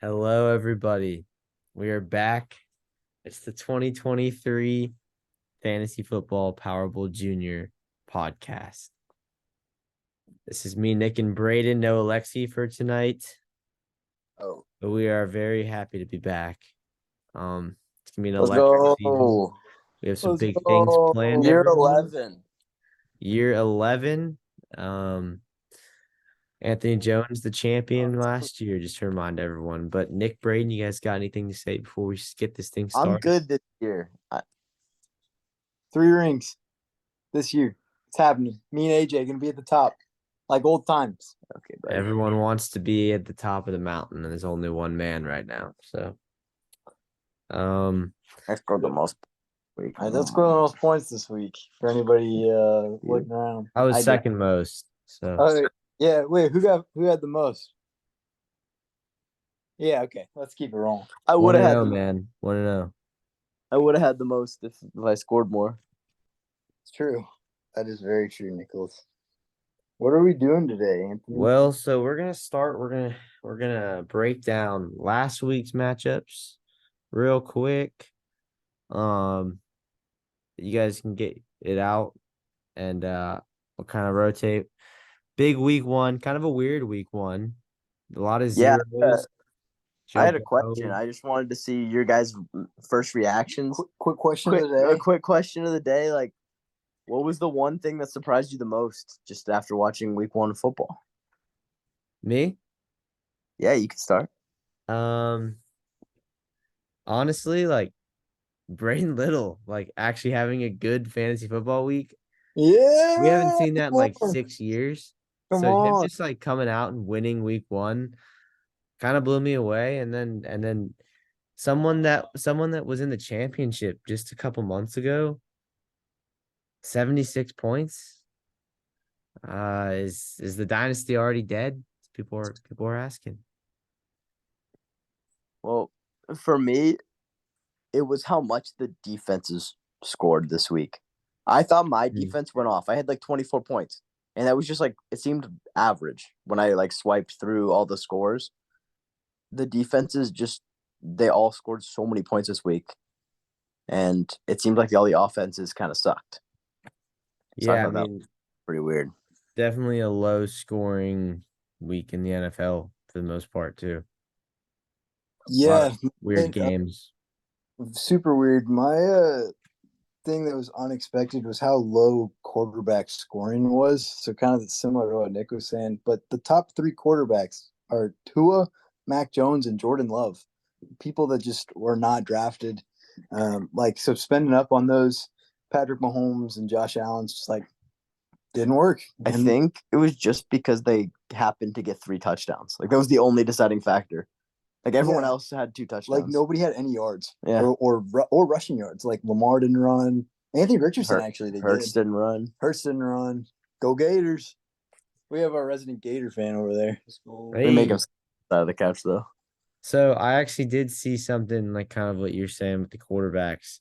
Hello, everybody. We are back. It's the 2023 Fantasy Football Powerbowl Jr. podcast. This is me, Nick, and Braden. No Alexi for tonight, Oh, but we are very happy to be back. It's gonna be an let's electric season. go. We have some Let's big things go. planned, Year everyone. 11. Year 11. Um, Anthony Jones, the champion last year, just to remind everyone. But Nick, Braden, you guys got anything to say before we get this thing I'm started? good this year. 3 rings this year. It's happening. Me and AJ gonna be at the top, like old times. Okay, buddy. Everyone wants to be at the top of the mountain, and there's only one man right now. So, um, I scored the most week. I did score the most points this week for anybody looking around. I was I did. second most. So, Yeah. Wait, who had the most? Yeah. Okay. Let's keep it rolling. I would want to have had know, the man. Want to know? I would have had the most if I scored more. It's true. That is very true, Nicholas. What are we doing today, Anthony? Well, so we're gonna start. We're gonna break down last week's matchups real quick. Um, you guys can get it out, and we'll kind of rotate. Big week one, kind of a weird week one. A lot of Yeah, zeros. I Joe had a question. Burrow. I just wanted to see your guys' first reactions. Quick question of the day. A quick question of the day. Like, what was the one thing that surprised you the most just after watching week one of football? Me? Yeah, you can start. Um, honestly, like Brain Little, like actually having a good fantasy football week. We haven't Yeah, seen that in come like on. 6 years. Come So him on. just like coming out and winning week one kind of blew me away. And then someone that was in the championship just a couple months ago, 76 points. Is the dynasty already dead? People are asking. Well, for me, it was how much the defenses scored this week. I thought my Mm. defense went off. I had like 24 points. And that was just like it seemed average when I like swiped through all the scores. The defenses just they all scored so many points this week. And it seemed like all the offenses kind of sucked. So I Yeah, I thought that was mean, pretty weird. definitely a low scoring week in the NFL for the most part too. A lot of Yeah, weird games. super weird. My thing that was unexpected was how low quarterback scoring was. So kind of similar to what Nick was saying. But the top three quarterbacks are Tua, Mac Jones, and Jordan Love. People that just were not drafted. So spending up on those Patrick Mahomes and Josh Allen's just like didn't work. I think it was just because they happened to get 3 touchdowns. Like that was the only deciding factor. Like everyone else had 2 touchdowns. Like nobody had any yards, or rushing yards. Like Lamar didn't run. Anthony Richardson actually they Hurts did. Didn't run. Hurts didn't run. Go Gators! We have our resident Gator fan over there. We make him Hey, out of the couch though. so I actually did see something like kind of what you're saying with the quarterbacks.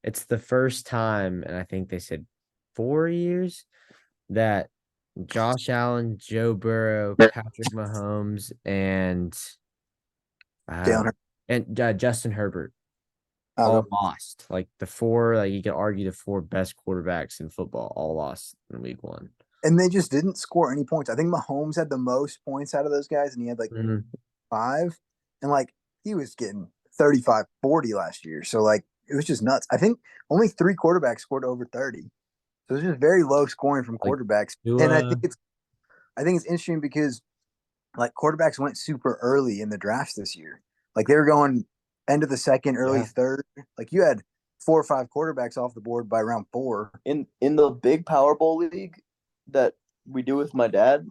It's the first time, and I think they said 4 years, that Josh Allen, Joe Burrow, Patrick Mahomes, uh, Down. and Justin Herbert Okay. all lost. Like the four, like you could argue the four best quarterbacks in football all lost in week one. And they just didn't score any points. I think Mahomes had the most points out of those guys, and he had like Mhm. 5. And like he was getting 35, 40 last year. So like it was just nuts. I think only 3 quarterbacks scored over 30. So it's just very low scoring from Like quarterbacks. And Tua, I think it's interesting because like quarterbacks went super early in the drafts this year. Like they were going end of the second, early yeah. third. Like you had 4 or 5 quarterbacks off the board by round 4. In the big Powerbowl league that we do with my dad,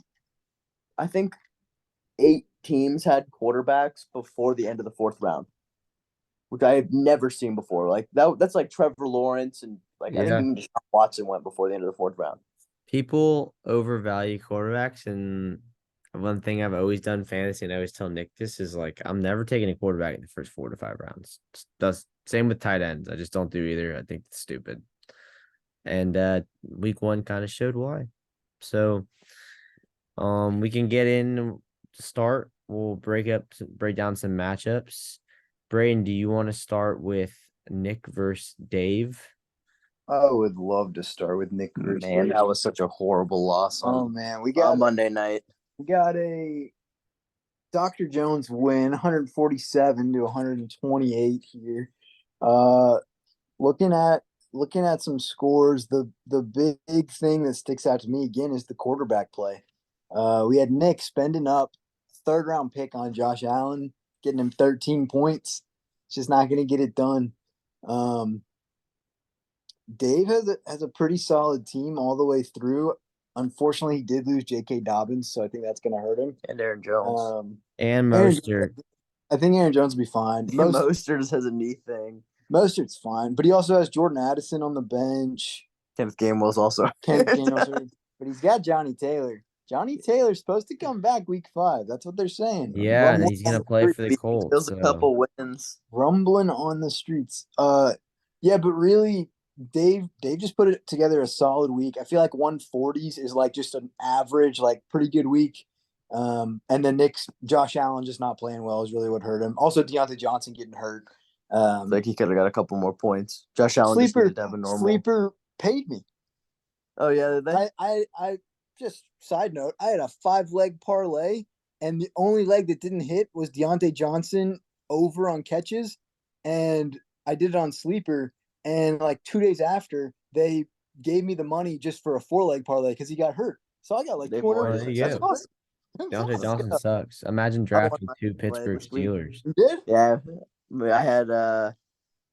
I think 8 teams had quarterbacks before the end of the 4th round, which I have never seen before. Like that's like Trevor Lawrence and like I think Yeah. even Deshaun Watson went before the end of the 4th round. People overvalue quarterbacks, and one thing I've always done fantasy, and I always tell Nick this is like I'm never taking a quarterback in the first 4 to 5 rounds. Does same with tight ends. I just don't do either. I think it's stupid. And week one kind of showed why. So we can get in to start. we'll break down some matchups. Braden, do you want to start with Nick versus Dave? I would love to start with Nick versus Man, Dave. that was such a horrible loss Oh on man, we got Monday night. a Dr. Jones win, 147 to 128 here. Looking at some scores, the big thing that sticks out to me again is the quarterback play. We had Nick spending up third round pick on Josh Allen, getting him 13 points. It's just not going to get it done. Dave has a pretty solid team all the way through. Unfortunately, he did lose J.K. Dobbins, so I think that's going to hurt him. And Aaron Jones. And Aaron- Mostert. I think Aaron Jones will be fine. Mostert has a knee thing. Mostert's fine, but he also has Jordan Addison on the bench. Kenneth Gainwell's also. Kenneth Gainwell's hurt, but he's got Johnny Taylor. Johnny Taylor's supposed to come back week 5. That's what they're saying. Yeah, and he's gonna play for the Colts. Feels a couple wins. Rumbling on the streets. Yeah, but really, Dave just put it together a solid week. I feel like 140s is like just an average, like pretty good week. And then Josh Allen just not playing well is really what hurt him. Also, Deontay Johnson getting hurt. Like he could have got a couple more points. Josh Allen just needed to have a normal. Sleeper paid me. Oh yeah, I just side note, I had a 5-leg parlay, and the only leg that didn't hit was Deontay Johnson over on catches, and I did it on Sleeper, and like 2 days after, they gave me the money just for a 4-leg parlay because he got hurt. So I got like 200. There you That's go. awesome. Deontay Johnson sucks. Imagine drafting 2 Pittsburgh Steelers. You did? Yeah, I had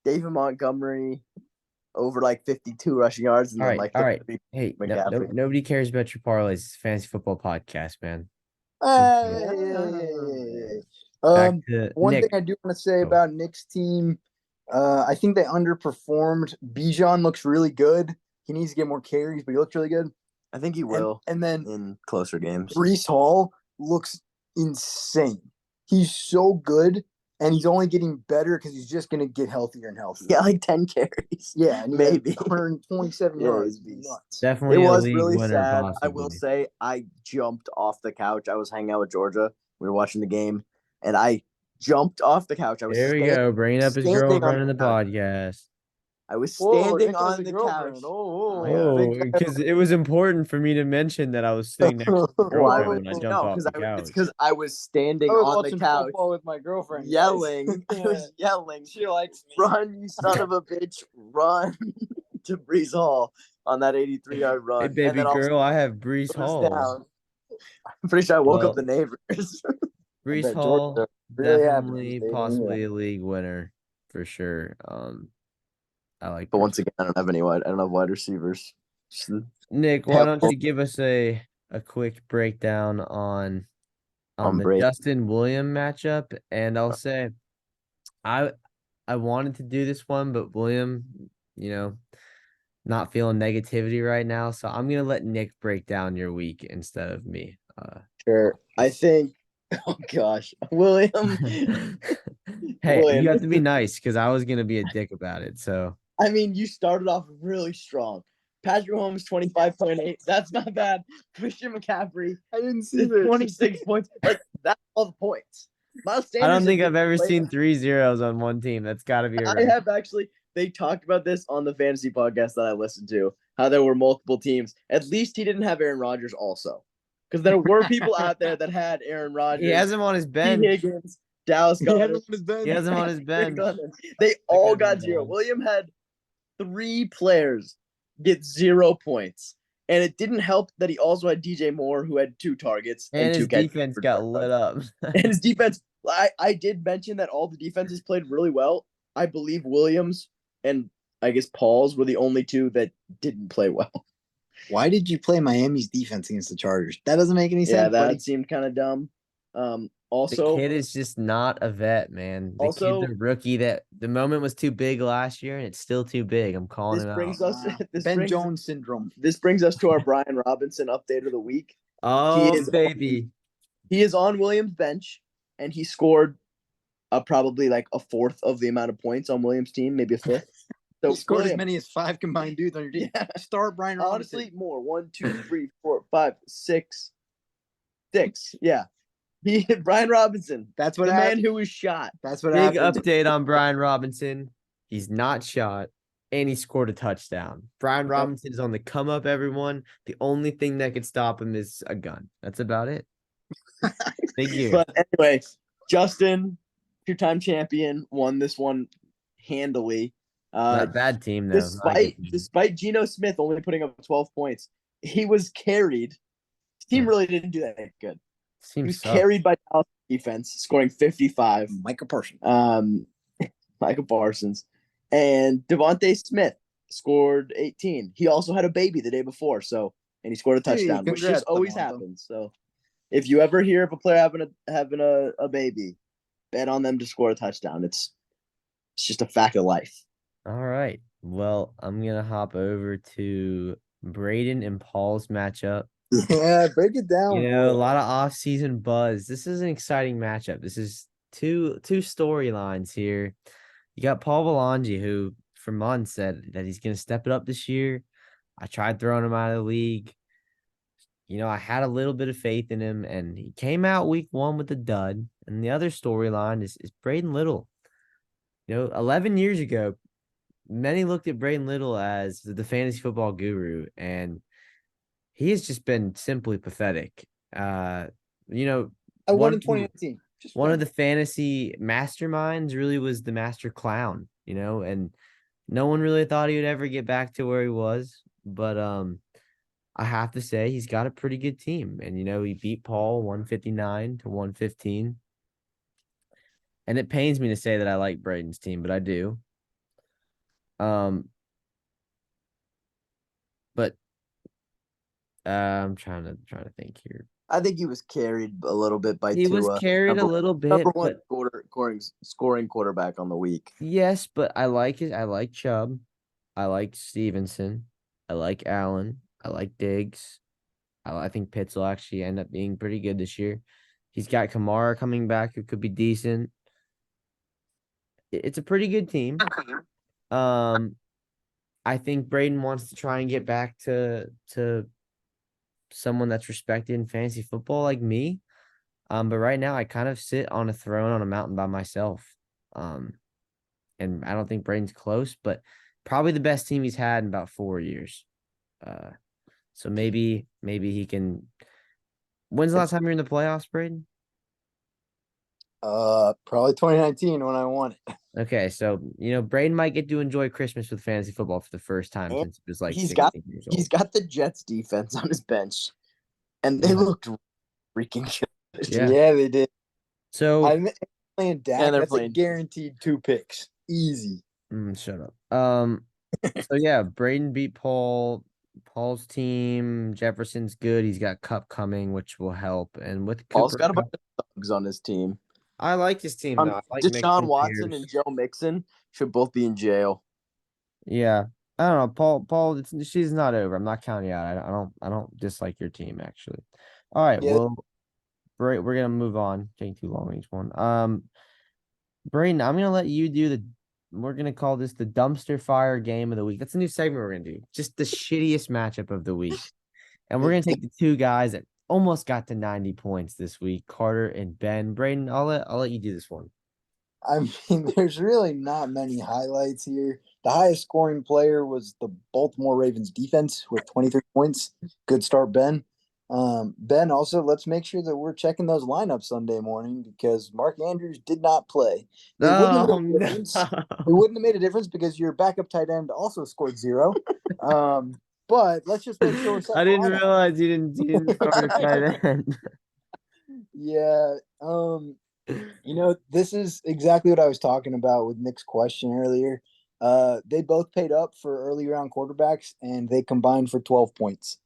David Montgomery over like 52 rushing yards, and All then right, like all right. 30 Hey, McCaffrey. nobody cares about your parlays. It's a fantasy football podcast, man. Back to One Nick. thing I do want to say about Nick's team, I think they underperformed. Bijan looks really good. He needs to get more carries, but he looks really good. I think he will. And then in closer games. Brees Hall looks insane. He's so good, and he's only getting better because he's just going to get healthier and healthier. Yeah, like 10 carries. Yeah, and maybe 127 Yeah, yards. he's beast. Nuts. Definitely It a was league really winner, sad. possibly. I will say I jumped off the couch. I was hanging out with Georgia. We were watching the game, and I jumped off the couch. I was There we go. Bringing up his standing girlfriend in on the the couch. podcast. I was standing on the girlfriend. couch. Oh, because it was important for me to mention that I was sitting next to my girlfriend when I jumped off the couch. It's because I was standing I was on the watching couch football with my girlfriend. yelling. I was yelling. She likes me. Run, you son of a bitch. Run to Brees Hall on that 83-yard run. Hey, baby girl, I have Brees Hall. Down. I'm pretty sure I woke up the neighbors. Brees Hall, really definitely happy. possibly a league winner for sure. I like. But once again, I don't have wide receivers. Nick, why don't you give us a quick breakdown on the Justin Williams matchup? And I'll say, I wanted to do this one, but William, not feeling negativity right now, so I'm gonna let Nick break down your week instead of me. Sure. I think. Oh gosh, William. Hey, William. you have to be nice because I was gonna be a dick about it. So I mean, you started off really strong. Patrick Mahomes 25.8. That's not bad. Christian McCaffrey. I didn't see this. 26 points. Like that's all the points. Miles Sanders. I don't think I've ever seen 3 zeros on one team. That's got to be a record. I have actually. They talked about this on the fantasy podcast that I listened to. How there were multiple teams. At least he didn't have Aaron Rodgers also, because there were people out there that had Aaron Rodgers. He has him on his bench. T. Higgins, Dallas Goedert. He has him on his bench. They all got 0. William had 3 players get 0 points. And it didn't help that he also had DJ Moore, who had 2 targets. And 2 his defense got lit up. And his defense, I did mention that all the defenses played really well. I believe Williams and I guess Paul's were the only 2 that didn't play well. Why did you play Miami's defense against the Chargers? That doesn't make any sense. Yeah, that buddy. seemed kind of dumb. Also, the kid is just not a vet, man. The kid's a rookie. That the moment was too big last year, and it's still too big. I'm calling it out. Ben Jones syndrome. This brings us to our Brian Robinson update of the week. Oh, baby. He is on Williams' bench, and he scored probably like a fourth of the amount of points on Williams' team, maybe a fifth. So he scored as many as 5 combined dudes on your team. Yeah. Start Brian Robinson. Honestly, more. 1, 2, 3, 4, 5, 6. 6. Yeah. Brian Robinson. That's what the man happened. who was shot. That's what Big happened. update on Brian Robinson. He's not shot, and he scored a touchdown. Brian Robinson is on the come up, everyone. The only thing that could stop him is a gun. That's about it. Big year. But anyway, Justin, two-time champion, won this one handily. Not bad team, though. Despite Geno Smith only putting up 12 points, he was carried. His team really didn't do that good. He was carried by Dallas defense, scoring 55. Micah Parsons. Micah Parsons. And Devontae Smith scored 18. He also had a baby the day before, and he scored a touchdown, which just always happens. So if you ever hear of a player having a baby, bet on them to score a touchdown. It's just a fact of life. All right. Well, I'm gonna hop over to Braden and Paul's matchup. Yeah, break it down. A lot of off-season buzz. This is an exciting matchup. This is two storylines here. You got Paul Belangi, who for months said that he's gonna step it up this year. I tried throwing him out of the league. I had a little bit of faith in him, and he came out week 1 with a dud. And the other storyline is Braden Little. 11 years ago, many looked at Braden Little as the fantasy football guru, and he has just been simply pathetic. I won in 2019. One of the fantasy masterminds really was the master clown, and no one really thought he would ever get back to where he was. But I have to say he's got a pretty good team, and he beat Paul 159 to 115. And it pains me to say that I like Braden's team, but I do. But I'm trying to think here. I think he was carried a little bit by He was carried a little bit. Number one scoring quarterback on the week. Yes, but I like it. I like Chubb. I like Stevenson. I like Allen. I like Diggs. I think Pitts will actually end up being pretty good this year. He's got Kamara coming back, who could be decent. It's a pretty good team. I think Braden wants to try and get back to someone that's respected in fantasy football like me. But right now I kind of sit on a throne on a mountain by myself. And I don't think Braden's close, but probably the best team he's had in about 4 years. So maybe he can. When's the last time you were in the playoffs, Braden? Probably 2019 when I won it. Okay, so Braden might get to enjoy Christmas with fantasy football for the first time since he was like 16 years old. He's got the Jets defense on his bench, and they looked freaking good. Yeah, they did. So I'm playing Dak. That's a guaranteed 2 picks, easy. Shut up. So yeah, Braden beat Paul. Paul's team, Jefferson's good. He's got Cup coming, which will help. And with Paul's got a bunch of thugs on his team. I like his team though. I like Deshaun Watson and Joe Mixon should both be in jail. Yeah, I don't know. Paul, she's not over. I'm not counting you out. I don't dislike your team actually. All right, well, we're gonna move on. Taking too long each one. Braden, I'm gonna let you do we're gonna call this the dumpster fire game of the week. That's a new segment we're gonna do. Just the shittiest matchup of the week, and we're gonna take the 2 guys that almost got to 90 points this week, Carter and Ben. Braden, I'll let you do this one. I mean, there's really not many highlights here. The highest scoring player was the Baltimore Ravens defense with 23 points. Good start, Ben. Ben, also, let's make sure that we're checking those lineups Sunday morning because Mark Andrews did not play. It wouldn't have made a difference because your backup tight end also scored 0. But let's just make sure. I didn't realize you didn't start a tight end. Yeah. This is exactly what I was talking about with Nick's question earlier. They both paid up for early round quarterbacks and they combined for 12 points.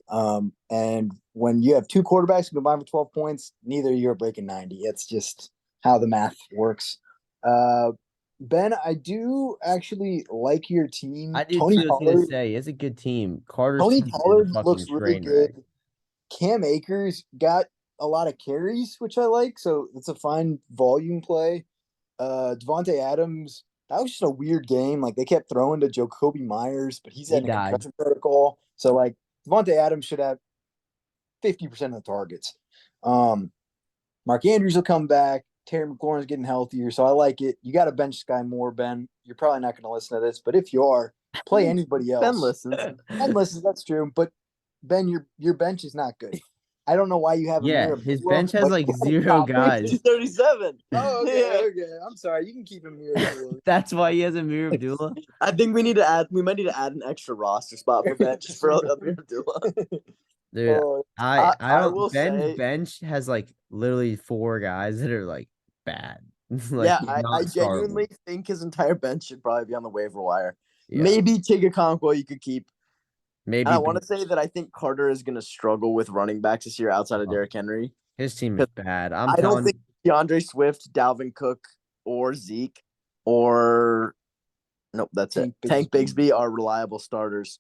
And when you have 2 quarterbacks combined for 12 points, neither of you are breaking 90. It's just how the math works. Ben, I do actually like your team. I do too. I was going to say, it's a good team. Tony Pollard looks really good. Cam Akers got a lot of carries, which I like. So it's a fine volume play. Devontae Adams, that was just a weird game. Like they kept throwing to Jacoby Myers, but he's in a concussion protocol. So like Devontae Adams should have 50% of the targets. Mark Andrews will come back. Terry McLaurin's getting healthier, so I like it. You got to bench Sky Moore, Ben. You're probably not going to listen to this, but if you are, play anybody else. Ben listens. Ben listens. That's true, but Ben, your bench is not good. I don't know why you have Yeah, Amir his Abdullah, bench has but- like 0 guys. He's 37. Oh, okay, Yeah. okay. I'm sorry. You can keep Amir Abdullah. That's why he has Amir Abdullah. I think we might need to add an extra roster spot for bench just for Amir Abdullah. Dude, Oh, I I don't. will Ben's say- bench has like literally 4 guys that are like bad. Like, yeah, not I startable. genuinely think his entire bench should probably be on the waiver wire. Yeah. Maybe Tigger Conquo you could keep. Maybe And I want to say that I think Carter is going to struggle with running backs this year outside of Oh. Derrick Henry. his team is bad. I don't think DeAndre Swift, Dalvin Cook, or Zeke, or nope, that's Tank it. Tank Bigsby. Bigsby are reliable starters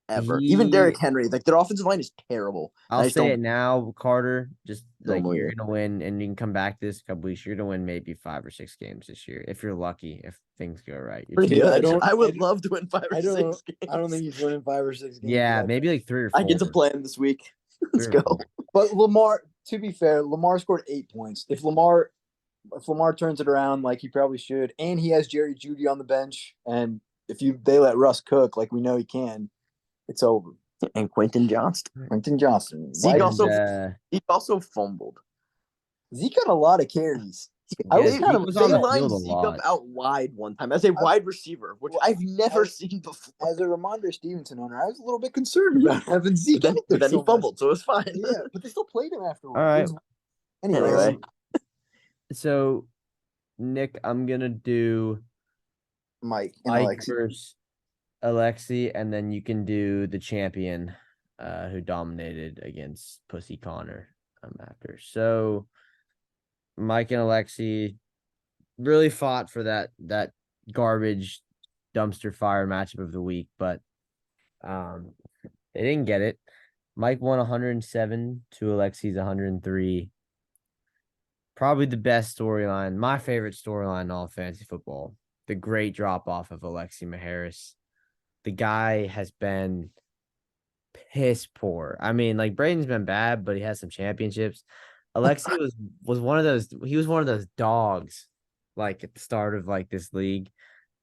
ever. He- Even Derrick Henry, like their offensive line is terrible. I'll I just say don't- it now, Carter. Just Don't like you're believe it. gonna win, and you can come back this couple weeks. You're gonna win maybe 5 or 6 games this year if you're lucky. If things go right, Your Pretty team- Yeah, good. I would I love to win 5 or I 6 don't- games. I don't think he's winning 5 or 6 games. Yeah, but maybe like 3 or 4. I get to play him this week. Let's 3 or go. 4. But Lamar, to be fair, Lamar scored 8 points. If Lamar turns it around like he probably should, and he has Jerry Judy on the bench, and if they let Russ cook like we know he can, it's over. And Quentin Johnston. Quentin Johnson. Zeke Why- also- And, He also fumbled. Zeke got a lot of carries. Yeah, I was Zeke kind of was They on the lined field a Zeke up lot. out wide one time as a wide receiver, which I've never seen before. as a Ramondre Stevenson owner, I was a little bit concerned about having Zeke. But then, out there he so much. fumbled, so it was fine. Yeah, but they still played him afterwards. All right. It was- Anyways, Anyway. So, Nick, I'm gonna do Mike and Mike Alexi. versus Alexi, and then you can do the champion, who dominated against Pussy Connor. After so, Mike and Alexi really fought for that garbage dumpster fire matchup of the week, but they didn't get it. Mike won 107 to Alexi's 103. Probably the best storyline, my favorite storyline in all of fantasy football. The great drop off of Alexi Maharis. The guy has been piss poor. I mean, like Braden's been bad, but he has some championships. Alexi was one of those. He was one of those dogs, like at the start of like this league.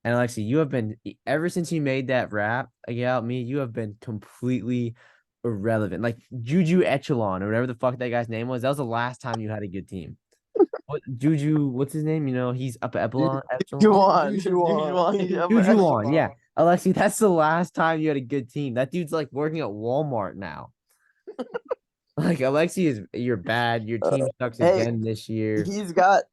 And Alexi, you have been ever since you made that rap about me. You have been completely irrelevant. Like Juju Echelon or whatever the fuck that guy's name was. That was the last time you had a good team. What Juju? What's his name? You know, he's up at Echelon. Jujuan, yeah. Alexi, that's the last time you had a good team. That dude's like working at Walmart now. Like Alexi you're bad. Your team sucks hey, again this year. He's got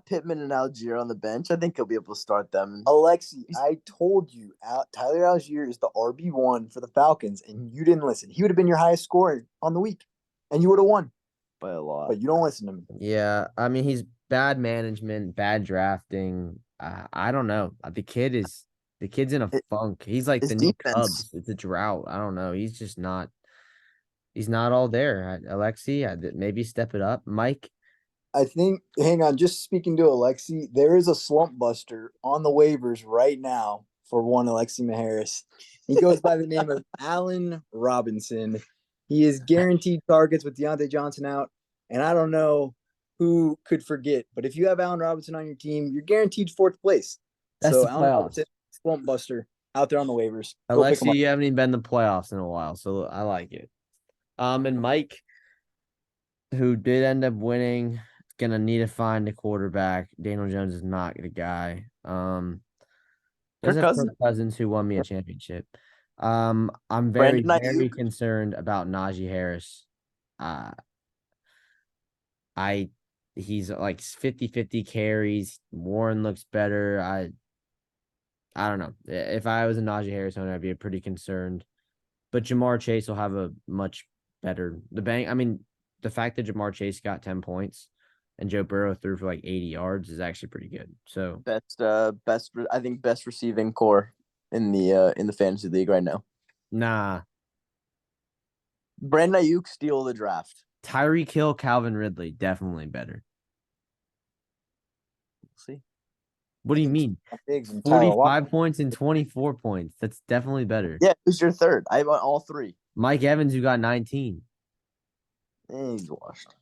Pittman and Algier on the bench. I think he'll be able to start them. Alexi, I told you, Tyler Algier is the RB1 for the Falcons, and you didn't listen. He would have been your highest scorer on the week, and you would have won. By a lot. But you don't listen to me. Yeah, I mean he's bad management, bad drafting. I don't know. The kid's in a funk. He's like his the new defense- Cubs. It's a drought. I don't know. He's just not. He's not all there. Alexi, maybe step it up. Mike, I think, hang on, just speaking to Alexi, there is a slump buster on the waivers right now for one Alexi Maharis. He goes by the name of Allen Robinson. He is guaranteed targets with Deontay Johnson out. And I don't know who could forget, but if you have Allen Robinson on your team, you're guaranteed 4th place. That's the Allen playoffs. Robinson, slump buster out there on the waivers. Go pick him Alexi, up. you haven't even been in the playoffs in a while, so I like it. And Mike, who did end up winning, gonna need to find a quarterback. Daniel Jones is not the guy. Does Kirk have Cousins. Kirk Cousins, who won me a championship. I'm very Brandon very Ayuk. concerned about Najee Harris. He's like 50-50 carries. Warren looks better. I don't know. If I was a Najee Harris owner, I'd be pretty concerned. But Jamar Chase will have a much better the fact that Jamar Chase got 10 points and Joe Burrow threw for like 80 yards is actually pretty good. So best receiving core in the fantasy league right now. nah. Brandon Ayuk steal the draft. Tyreek Hill, Calvin Ridley, definitely better. We'll see. What do you mean? Diggs and Tyler 45 points and 24 points. That's definitely better. Yeah, who's your third? I want all 3. Mike Evans, who got 19. He's washed.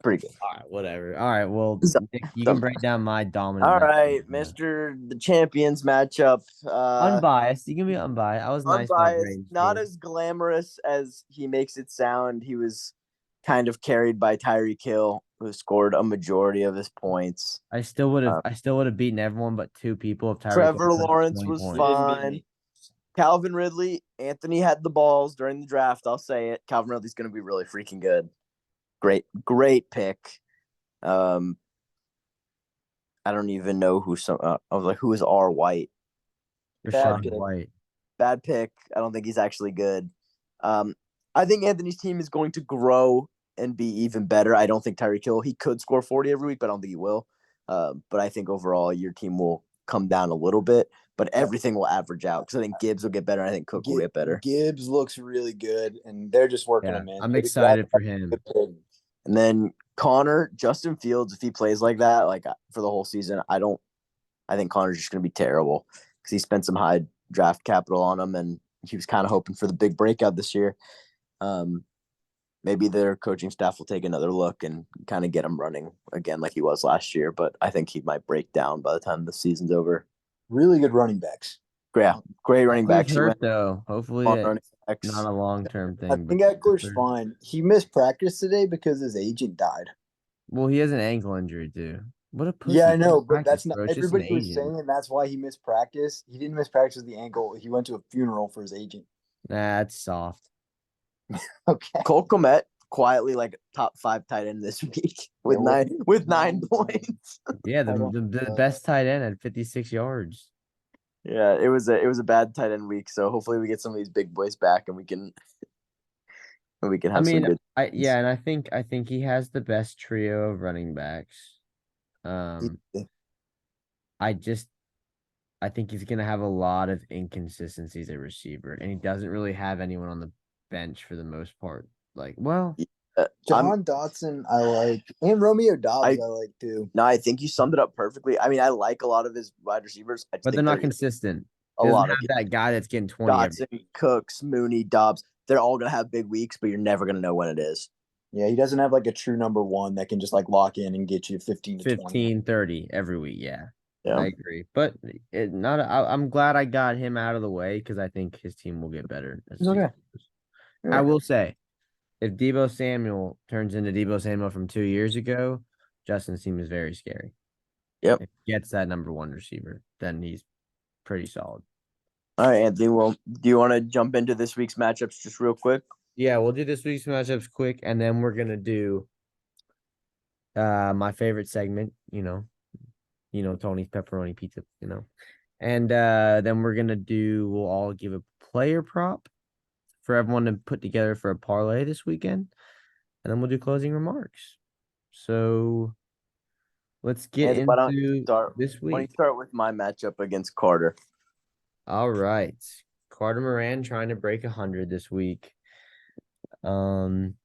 Pretty good. All right, whatever. All right, well, So- Nick, you so- can break down my dominant. All match. right, Mr. The Champions matchup. Unbiased. You can be unbiased. I was nice about Unbiased, Braden's not game. as glamorous as he makes it sound. He was kind of carried by Tyreek Hill, who scored a majority of his points. I still would have beaten everyone but two people if Tyreek Trevor Hill put up Lawrence 20 was points. You didn't beat fine. me. Calvin Ridley, Anthony had the balls during the draft. I'll say it. Calvin Ridley's going to be really freaking good. Great pick. I don't even know who I was like, who is R. White? Rashad pick. White. Bad pick. I don't think he's actually good. I think Anthony's team is going to grow and be even better. I don't think Tyreek Hill, he could score 40 every week, but I don't think he will. But I think overall your team will come down a little bit, but everything will average out because I think Gibbs will get better. And I think Cook will get better. Gibbs looks really good, and they're just working Yeah, him in. I'm excited for him. And then Connor, Justin Fields, if he plays like that, like for the whole season, I think Connor's just going to be terrible because he spent some high draft capital on him, and he was kind of hoping for the big breakout this year. Maybe their coaching staff will take another look and kind of get him running again like he was last year, but I think he might break down by the time the season's over. Really good running backs. Yeah, great running backs. He's hurt though. Hopefully, it's not a long-term thing. I think Eckler's fine. He missed practice today because his agent died. Well, he has an ankle injury too. What a pussy. Yeah, I know, but Practice, that's not. bro. It's just Everybody an was agent. saying that's why he missed practice. He didn't miss practice with the ankle. He went to a funeral for his agent. Nah, that's soft. Okay. Cole Kmet quietly like top 5 tight end this week with nine points. Yeah, the best tight end at 56 yards. Yeah, it was a bad tight end week. So hopefully we get some of these big boys back and we can have some good. And I think he has the best trio of running backs. I think he's gonna have a lot of inconsistencies at receiver, and he doesn't really have anyone on the bench for the most part. Like, well, John Dotson, I like, and Romeo Dobbs, I like too. No, I think you summed it up perfectly. I mean, I like a lot of his wide receivers, but they're not consistent. A lot of that guy that's getting 20. Dotson, Cooks, Mooney, Dobbs. They're all gonna have big weeks, but you're never gonna know when it is. Yeah, he doesn't have like a true number one that can just like lock in and get you 15 to 20. 30 every week. Yeah. Yeah. I agree, but I'm glad I got him out of the way because I think his team will get better. Okay. I will say, if Deebo Samuel turns into Deebo Samuel from 2 years ago, Justin's team is very scary. Yep. If he gets that number one receiver, then he's pretty solid. All right, Anthony. Well, do you want to jump into this week's matchups just real quick? Yeah, we'll do this week's matchups quick, and then we're gonna do my favorite segment, Tony's pepperoni pizza, And then we'll all give a player prop for everyone to put together for a parlay this weekend. And then we'll do closing remarks. So let's get into this week. Why don't you start with my matchup against Carter? All right. Carter Moran trying to break 100 this week. Looking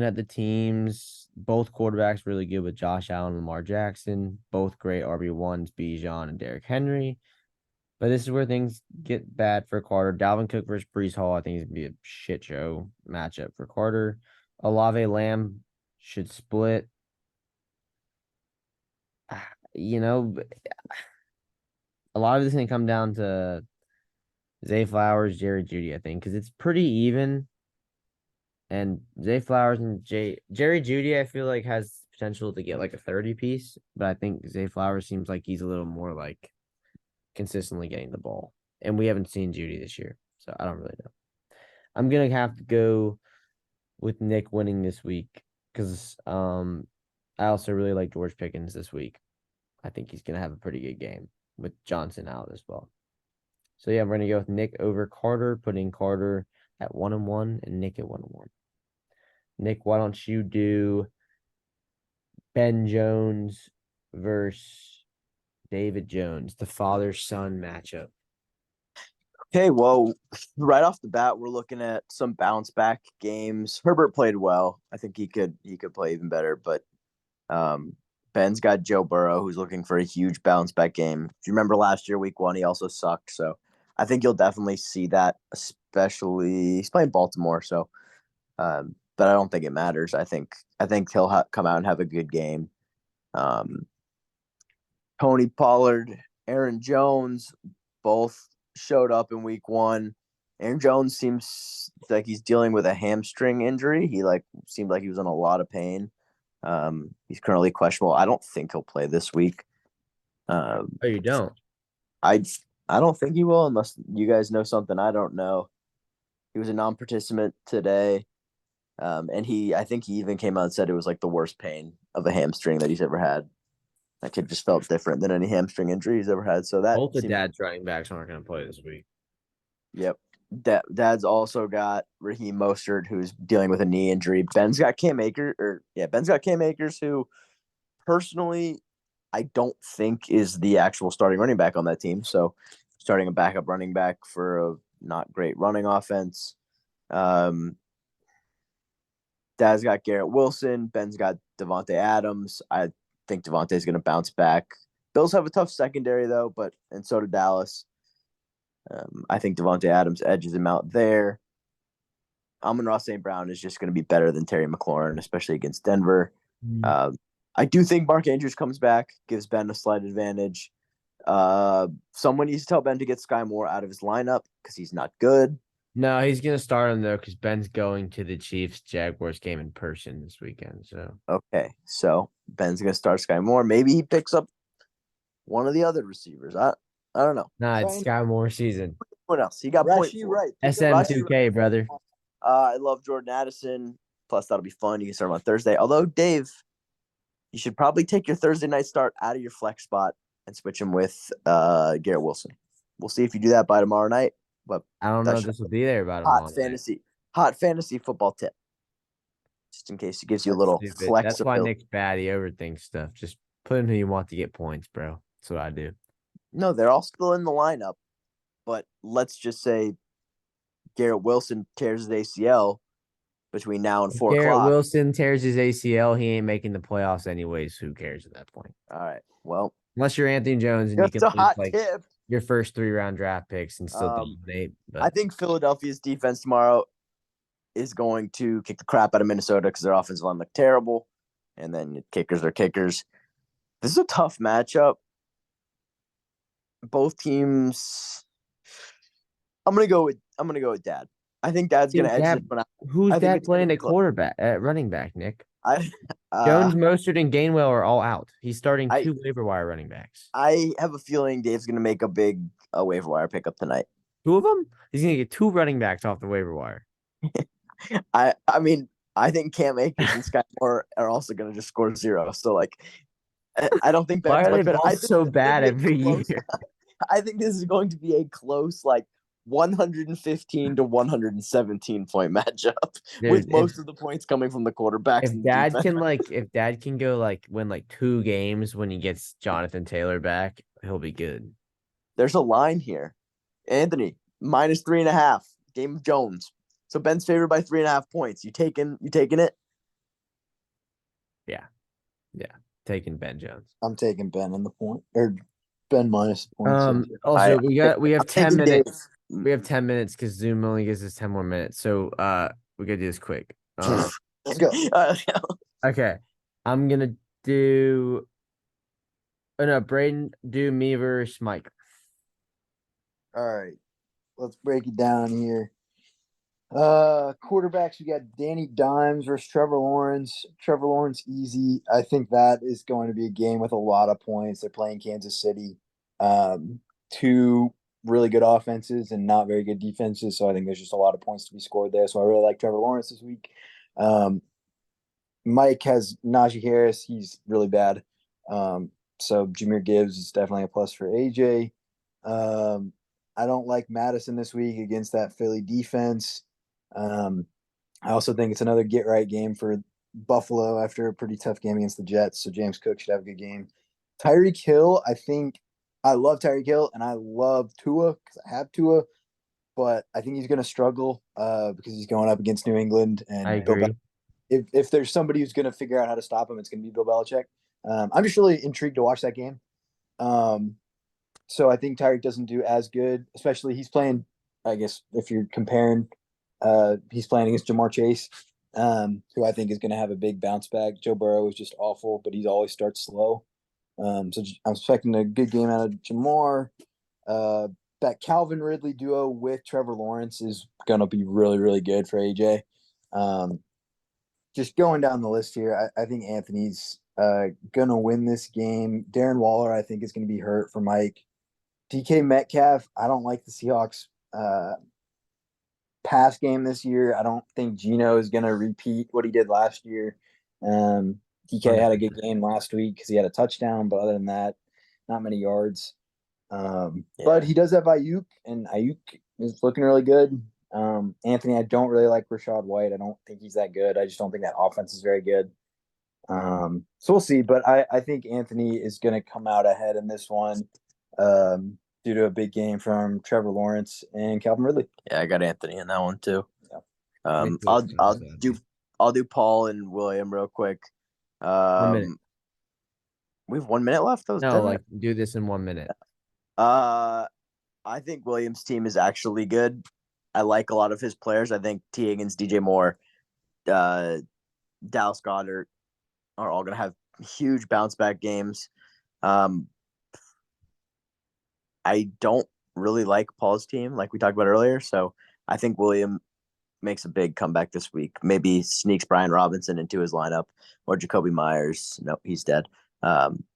at the teams, both quarterbacks really good with Josh Allen and Lamar Jackson, both great RB1s, Bijan and Derrick Henry. But this is where things get bad for Carter. Dalvin Cook versus Breece Hall, I think is going to be a shit show matchup for Carter. Olave Lamb should split. A lot of this is going to come down to Zay Flowers, Jerry Jeudy, I think, because it's pretty even. And Zay Flowers and Jerry Jeudy, I feel like has potential to get like a 30 piece, but I think Zay Flowers seems like he's a little more like consistently getting the ball. And we haven't seen Jeudy this year, so I don't really know. I'm gonna have to go with Nick winning this week because I also really like George Pickens this week. I think he's gonna have a pretty good game with Johnson out as well. So yeah, we're gonna go with Nick over Carter, putting Carter at 1-1 and Nick at 1-1. Nick, why don't you do Ben Jones versus David Jones, the father-son matchup? Okay, well, right off the bat, we're looking at some bounce back games. Herbert played well. I think he could play even better, but Ben's got Joe Burrow, who's looking for a huge bounce back game. If you remember last year, week 1, he also sucked. So I think you'll definitely see that, especially he's playing Baltimore. So but I don't think it matters. I think he'll come out and have a good game. Tony Pollard, Aaron Jones, both showed up in week 1. Aaron Jones seems like he's dealing with a hamstring injury. He seemed like he was in a lot of pain. He's currently questionable. I don't think he'll play this week. Oh, you don't? I don't think he will unless you guys know something I don't know. He was a non-participant today. And I think he even came out and said it was like the worst pain of a hamstring that he's ever had. That kid just felt different than any hamstring injury he's ever had. So that both the Dad's running backs aren't going to play this week. Yep. Dad's also got Raheem Mostert, who's dealing with a knee injury. Ben's got Cam Akers, who personally I don't think is the actual starting running back on that team. So starting a backup running back for a not great running offense. Dad's got Garrett Wilson. Ben's got Devontae Adams. I think Devontae's going to bounce back. Bills have a tough secondary, though, and so did Dallas. I think Devontae Adams edges him out there. Amon-Ra St. Brown is just going to be better than Terry McLaurin, especially against Denver. I do think Mark Andrews comes back, gives Ben a slight advantage. Someone needs to tell Ben to get Sky Moore out of his lineup because he's not good. No, he's going to start him, though, because Ben's going to the Chiefs-Jaguars game in person this weekend. Okay, so Ben's going to start Sky Moore. Maybe he picks up one of the other receivers. I don't know. Nah, it's Sky Moore season. What else? He got Rashi, right. SM2K, brother. I love Jordan Addison. Plus, that'll be fun. You can start him on Thursday. Although, Dave, you should probably take your Thursday night start out of your flex spot and switch him with Garrett Wilson. We'll see if you do that by tomorrow night. But I don't know if this will be there by tomorrow night. Hot fantasy football tip. Just in case it gives you a little flexibility. That's why Nick's bad. He overthinks stuff. Just put in who you want to get points, bro. That's what I do. No, they're all still in the lineup. But let's just say Garrett Wilson tears his ACL between now and 4 o'clock. Garrett Wilson tears his ACL. He ain't making the playoffs anyways. Who cares at that point? All right. Well, unless you're Anthony Jones and you can lose tip. Your first 3-round draft picks and still dominate. But I think Philadelphia's defense tomorrow is going to kick the crap out of Minnesota because their offensive line looked terrible. And then kickers are kickers. This is a tough matchup. Both teams. I'm gonna go with Dad. I think Dad's gonna edge this one out. Who's Dad playing at quarterback, at running back, Nick? Jones, Mostert, and Gainwell are all out. He's starting 2 waiver wire running backs. I have a feeling Dave's gonna make a big waiver wire pickup tonight. 2 of them? He's gonna get 2 running backs off the waiver wire. I mean, I think Cam Akers and Sky Moore are also gonna just score 0. So I don't think Why are they all so bad every year? I think this is going to be a close 115 to 117 point matchup. Dude, with most of the points coming from the quarterbacks. If Dad can go win 2 games when he gets Jonathan Taylor back, he'll be good. There's a line here. Anthony, -3.5. Game of Jones. So Ben's favored by 3.5 points. You taking it? Yeah. Taking Ben Jones. I'm taking Ben on the point or Ben minus points. Also, we have 10 minutes. We have 10 minutes because Zoom only gives us 10 more minutes. So we gotta do this quick. Let's go. Okay. I'm gonna do Braden, do me versus Mike. All right. Let's break it down here. Quarterbacks, we got Danny Dimes versus Trevor Lawrence. Trevor Lawrence easy. I think that is going to be a game with a lot of points. They're playing Kansas City. 2 really good offenses and not very good defenses. So I think there's just a lot of points to be scored there. So I really like Trevor Lawrence this week. Mike has Najee Harris. He's really bad. So Jahmyr Gibbs is definitely a plus for AJ. I don't like Madison this week against that Philly defense. I also think it's another get-right game for Buffalo after a pretty tough game against the Jets. So James Cook should have a good game. Tyreek Hill, I love Tyreek Hill, and I love Tua because I have Tua, but I think he's going to struggle because he's going up against New England. And I agree. If there's somebody who's going to figure out how to stop him, it's going to be Bill Belichick. I'm just really intrigued to watch that game. So I think Tyreek doesn't do as good, especially he's playing, I guess, if you're comparing, he's playing against Jamar Chase. who I think is going to have a big bounce back. Joe Burrow is just awful, but he's always starts slow. So I'm expecting a good game out of Jamar. That Calvin Ridley duo with Trevor Lawrence is going to be really, really good for AJ. Just going down the list here, I think Anthony's going to win this game. Darren Waller, I think, is going to be hurt for Mike. DK Metcalf, I don't like the Seahawks pass game this year. I don't think Geno is going to repeat what he did last year. DK had a good game last week because he had a touchdown, but other than that, not many yards. But he does have Ayuk, and Ayuk is looking really good. Anthony, I don't really like Rashad White. I don't think he's that good. I just don't think that offense is very good. So we'll see. But I think Anthony is going to come out ahead in this one due to a big game from Trevor Lawrence and Calvin Ridley. Yeah, I got Anthony in that one too. Yeah. I'll do Paul and William real quick. 1 minute. We have 1 minute left. No, like do this in 1 minute. I think Williams' team is actually good. I like a lot of his players. I think T. Higgins, DJ Moore, Dallas Goedert are all going to have huge bounce back games. I don't really like Paul's team, like we talked about earlier. So I think William makes a big comeback this week. Maybe sneaks Brian Robinson into his lineup or Jacoby Myers. No, he's dead.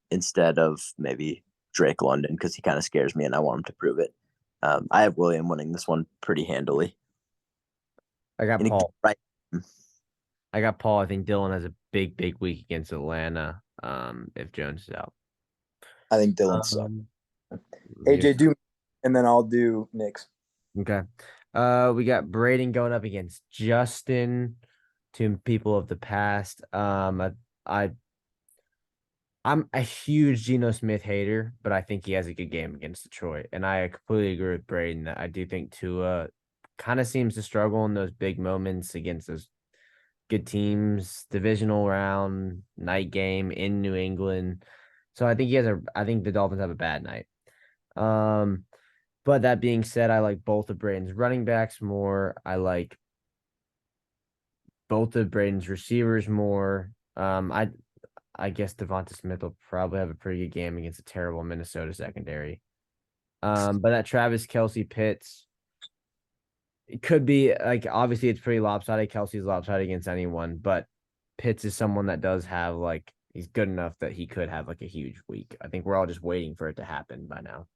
Instead of maybe Drake London, because he kind of scares me and I want him to prove it. I have William winning this one pretty handily. I got Paul. Right. I got Paul. I think Dylan has a big, big week against Atlanta. If Jones is out. I think Dylan's AJ do, and then I'll do Knicks. Okay. We got Braden going up against Justin, two people of the past. I'm a huge Geno Smith hater, but I think he has a good game against Detroit. And I completely agree with Braden that I do think Tua kind of seems to struggle in those big moments against those good teams, divisional round, night game in New England. So I think I think the Dolphins have a bad night. But that being said, I like both of Braden's running backs more. I like both of Braden's receivers more. I guess Devonta Smith will probably have a pretty good game against a terrible Minnesota secondary. But that Travis Kelce Pitts, it could be like obviously it's pretty lopsided. Kelsey's lopsided against anyone, but Pitts is someone that does have he's good enough that he could have a huge week. I think we're all just waiting for it to happen by now.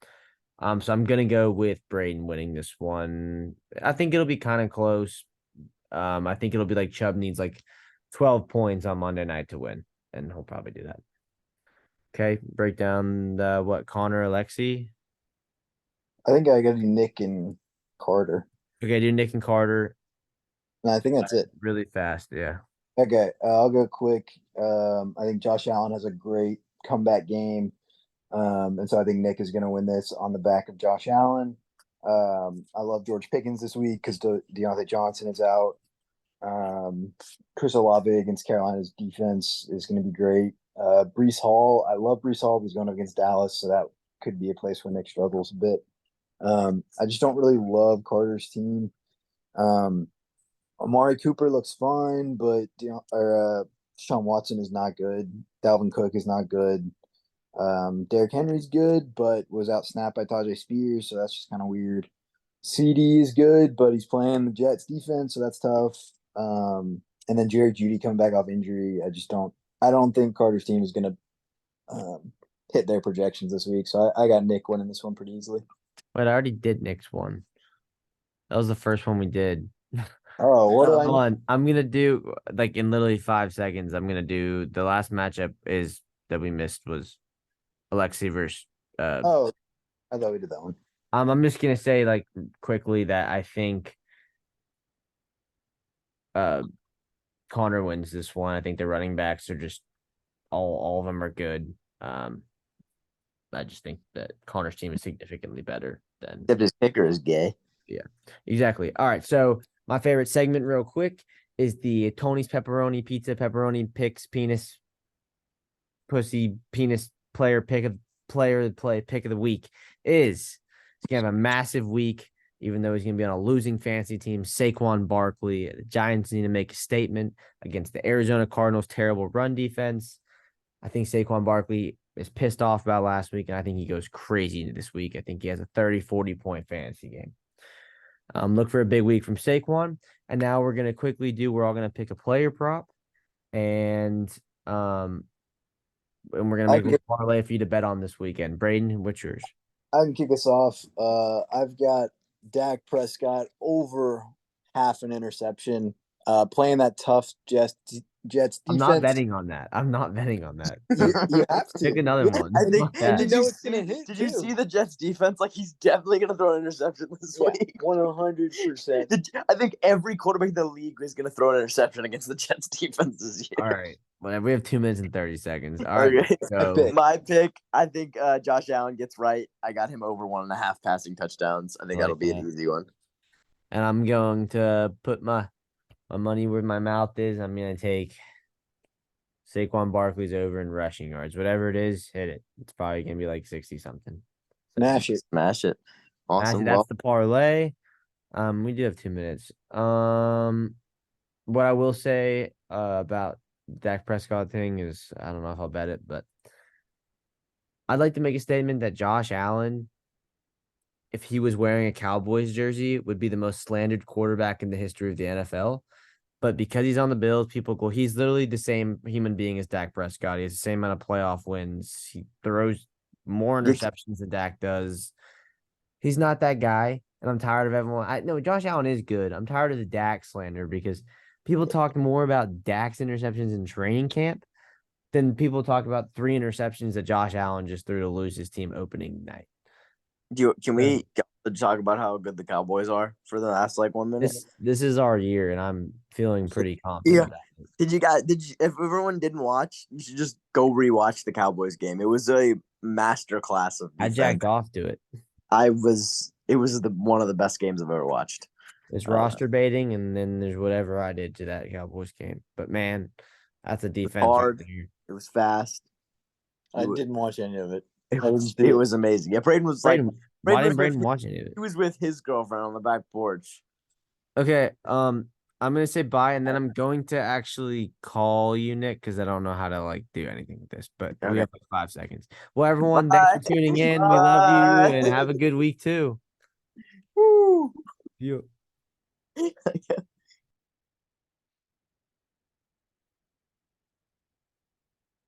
So I'm gonna go with Braden winning this one. I think it'll be kind of close. I think it'll be like Chubb needs 12 points on Monday night to win, and he'll probably do that. Okay, break down Connor, Alexi. I think I got to do Nick and Carter. Okay, do Nick and Carter. And I think that's it. Really fast, yeah. Okay, I'll go quick. I think Josh Allen has a great comeback game. And so I think Nick is going to win this on the back of Josh Allen. I love George Pickens this week because Deontay Johnson is out. Chris Olave against Carolina's defense is going to be great. Breece Hall, I love Breece Hall. He's going up against Dallas, so that could be a place where Nick struggles a bit. I just don't really love Carter's team. Amari Cooper looks fine, but Sean Watson is not good. Dalvin Cook is not good. Derrick Henry's good, but was out snapped by Tajay Spears, so that's just kind of weird. CD is good, but he's playing the Jets defense, so that's tough. And then Jerry Jeudy coming back off injury. I don't think Carter's team is going to hit their projections this week. So I got Nick winning this one pretty easily. Wait, I already did Nick's one. That was the first one we did. Oh, what do I? Hold on. I'm gonna do in literally 5 seconds. I'm gonna do the last matchup that we missed was Alexi versus. Oh, I thought we did that one. I'm just gonna say quickly that I think Connor wins this one. I think the running backs are just all of them are good. I just think that Connor's team is significantly better than. Except his kicker is gay. Yeah, exactly. All right, so my favorite segment, real quick, is the Tony's Pepperoni Pizza Pepperoni Picks Penis Pussy Penis Player Pick of the Week. Is he's gonna have a massive week. even though he's going to be on a losing fantasy team. Saquon Barkley. The Giants need to make a statement against the Arizona Cardinals' terrible run defense. I think Saquon Barkley is pissed off about last week, and I think he goes crazy into this week. I think he has a 30, 40-point fantasy game. Look for a big week from Saquon. And now we're going to quickly we're all going to pick a player prop. And we're going to make a parlay for you to bet on this weekend. Braden, what's yours? I can kick us off. I've got Dak Prescott over half an interception. Playing that tough Jets defense. I'm not betting on that. You have to pick another one. I think. And Did you see the Jets defense? Like, he's definitely gonna throw an interception this week. 100%. I think every quarterback in the league is gonna throw an interception against the Jets defense this year. All right. Well, we have 2 minutes and 30 seconds. All right. Okay. So My pick, I think Josh Allen gets right. I got him over 1.5 passing touchdowns. I think that'll be an easy one. And I'm going to put my money where my mouth is. I'm going to take Saquon Barkley's over in rushing yards. Whatever it is, hit it. It's probably going to be like 60-something. Smash it. Smash it. Awesome. That's the parlay. We do have 2 minutes. What I will say about Dak Prescott thing is, I don't know if I'll bet it, but I'd like to make a statement that Josh Allen, if he was wearing a Cowboys jersey, would be the most slandered quarterback in the history of the NFL. But because he's on the Bills, people go, he's literally the same human being as Dak Prescott. He has the same amount of playoff wins. He throws more interceptions than Dak does. He's not that guy, and I'm tired of everyone. No, Josh Allen is good. I'm tired of the Dak slander because people talk more about Dak's interceptions in training camp than people talk about 3 interceptions that Josh Allen just threw to lose his team opening night. Can we talk about how good the Cowboys are for the last 1 minute? This is our year, and I'm feeling pretty confident. Yeah. If everyone didn't watch, you should just go rewatch the Cowboys game. It was a masterclass of defense. I jacked off to it. It was one of the best games I've ever watched. There's roster baiting, and then there's whatever I did to that Cowboys game. But man, that's a defense. Hard. It was fast. I didn't watch any of it. It was amazing. Yeah, Braden was why didn't Braden watch any of it? He was with his girlfriend on the back porch. Okay, I'm gonna say bye, and then I'm going to actually call you, Nick, because I don't know how to do anything with this. But we have 5 seconds. Well, everyone, thanks for tuning in. We love you, and have a good week too. Woo! You.